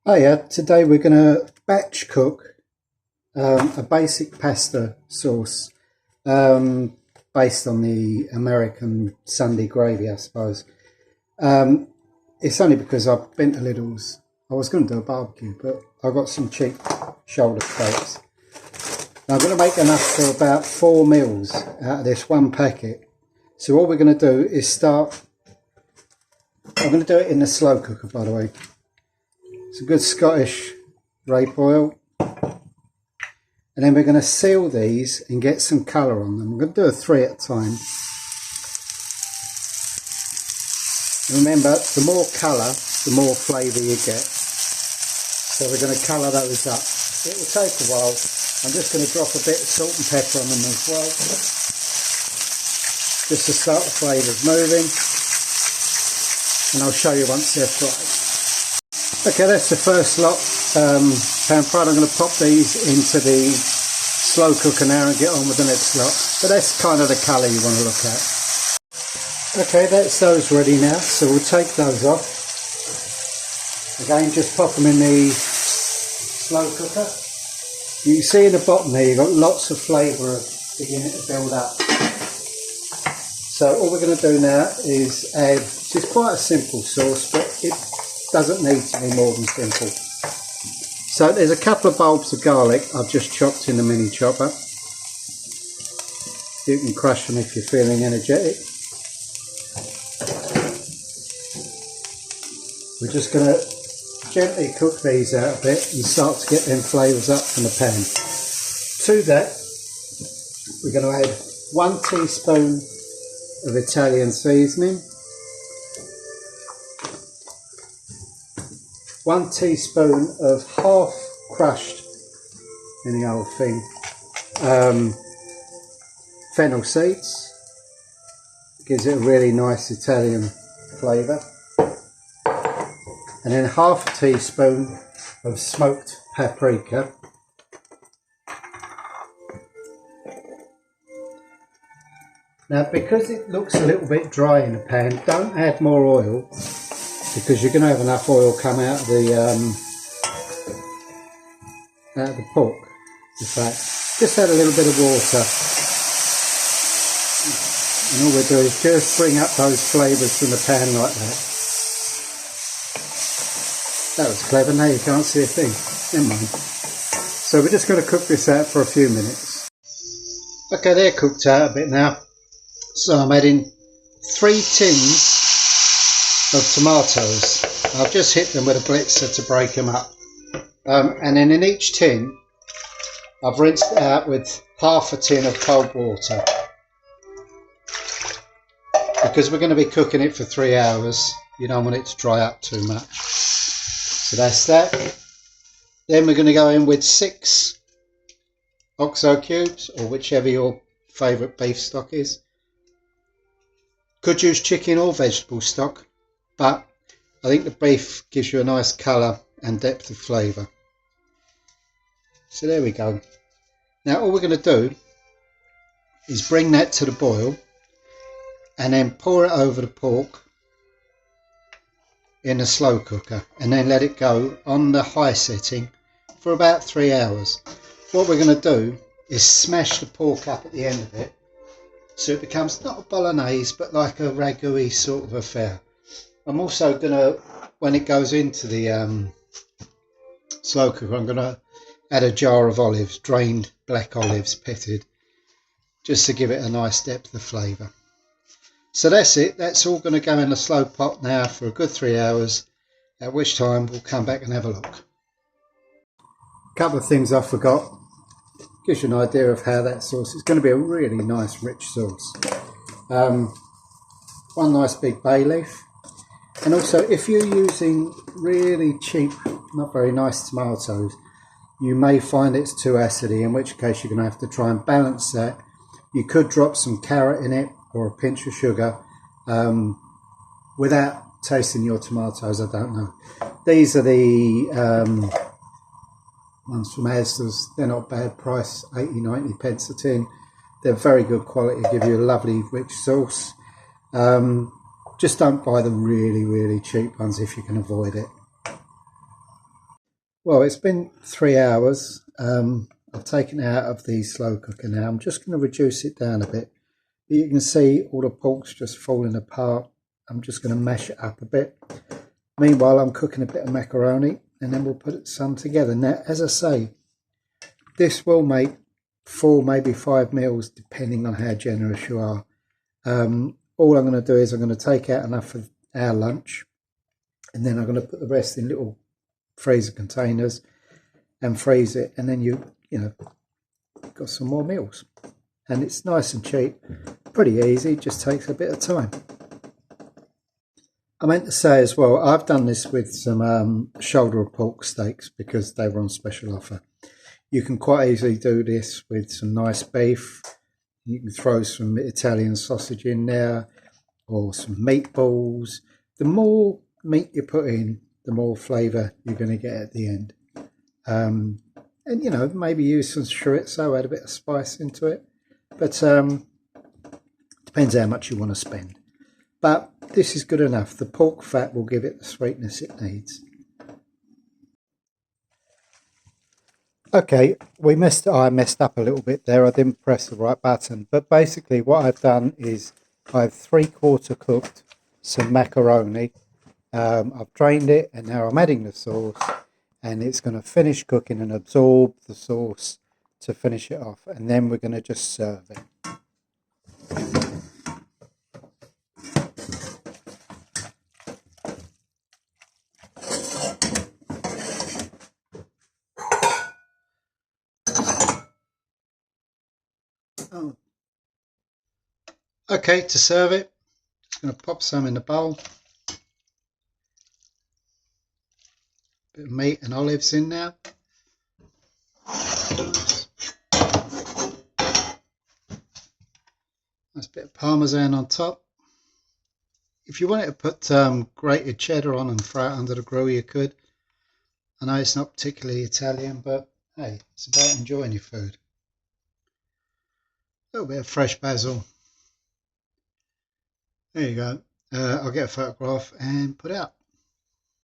Oh yeah, today we're going to batch cook a basic pasta sauce um, based on the American Sunday gravy, I suppose. Um, it's only because I've been to Lidl's. I was going to do a barbecue, but I got some cheap shoulder steaks. Now, I'm going to make enough for about 4 meals out of this one packet. So all we're going to do is start. I'm going to do it in the slow cooker, by the way. It's a good Scottish rape oil. And then we're going to seal these and get some colour on them. I'm going to do a 3 at a time. Remember, the more colour, the more flavour you get. So we're going to colour those up. It will take a while. I'm just going to drop a bit of salt and pepper on them as well, just to start the flavours moving. And I'll show you once they're fried. Okay, that's the first lot pan fried. I'm going to pop these into the slow cooker now and get on with the next lot. But that's kind of the colour you want to look at. Okay, that's those ready now, so we'll take those off. Again, just pop them in the slow cooker. You can see in the bottom there, you've got lots of flavour beginning to build up. So all we're going to do now is add, it's quite a simple sauce, but it doesn't need to be more than simple. So there's a couple of bulbs of garlic I've just chopped in the mini chopper. You can crush them if you're feeling energetic. We're just going to gently cook these out a bit and start to get them flavours up from the pan. To that, we're going to add 1 teaspoon of Italian seasoning, 1 teaspoon of half crushed, any old thing, fennel seeds. Gives it a really nice Italian flavour. And then half a teaspoon of smoked paprika. Now, because it looks a little bit dry in the pan, don't add more oil, because you're going to have enough oil come out of the pork. In fact, just add a little bit of water, and all we do is just bring up those flavours from the pan like that. That was clever. Now you can't see a thing. Never mind. So we're just going to cook this out for a few minutes. Okay, they're cooked out a bit now. So I'm adding 3 tins of tomatoes. I've just hit them with a blitzer to break them up. And then in each tin, I've rinsed it out with half a tin of cold water. Because we're going to be cooking it for 3 hours, you don't want it to dry up too much. So that's that. Then we're going to go in with 6 oxo cubes, or whichever your favourite beef stock is. Could use chicken or vegetable stock, but I think the beef gives you a nice colour and depth of flavour. So there we go. Now all we're going to do is bring that to the boil and then pour it over the pork in a slow cooker, and then let it go on the high setting for about 3 hours. What we're going to do is smash the pork up at the end of it, so it becomes not a bolognese but like a ragu-y sort of affair. I'm also going to, when it goes into the slow cooker, I'm going to add a jar of olives, drained black olives, pitted, just to give it a nice depth of flavour. So that's it. That's all going to go in a slow pot now for a good 3 hours, at which time we'll come back and have a look. A couple of things I forgot. Gives you an idea of how that sauce is going to be. A really nice rich sauce. 1 nice big bay leaf. And also, if you're using really cheap, not very nice tomatoes, you may find it's too acidy, in which case you're going to have to try and balance that. You could drop some carrot in it, or a pinch of sugar, without tasting your tomatoes. I don't know. These are the ones from Asda's. They're not bad price, 80-90 pence a tin. They're very good quality, give you a lovely rich sauce. Just don't buy the really cheap ones if you can avoid it. Well, it's been 3 hours. I've taken it out of the slow cooker now. I'm just going to reduce it down a bit. You can see all the pork's just falling apart. I'm just going to mash it up a bit. Meanwhile, I'm cooking a bit of macaroni and then we'll put some together. Now, as I say, this will make 4, maybe 5 meals depending on how generous you are. All I'm going to do is I'm going to take out enough for our lunch and then I'm going to put the rest in little freezer containers and freeze it, and then you know got some more meals, and it's nice and cheap, pretty easy, just takes a bit of time. I meant to say as well, I've done this with some shoulder of pork steaks because they were on special offer. You can quite easily do this with some nice beef. You can throw some Italian sausage in there or some meatballs. The more meat you put in, the more flavour you're going to get at the end. And maybe use some chorizo, add a bit of spice into it, but depends how much you want to spend. But this is good enough. The pork fat will give it the sweetness it needs. Okay, I messed up a little bit there. I didn't press the right button, but basically what I've done is I've 3/4 cooked some macaroni. I've drained it and now I'm adding the sauce, and it's going to finish cooking and absorb the sauce to finish it off, and then we're going to just serve it. Oh. Okay, to serve it, just going to pop some in the bowl. Bit of meat and olives in now. Nice bit of parmesan on top. If you wanted to put grated cheddar on and throw it under the grill, you could. I know it's not particularly Italian, but hey, it's about enjoying your food. A little bit of fresh basil. There you go. I'll get a photograph and put out.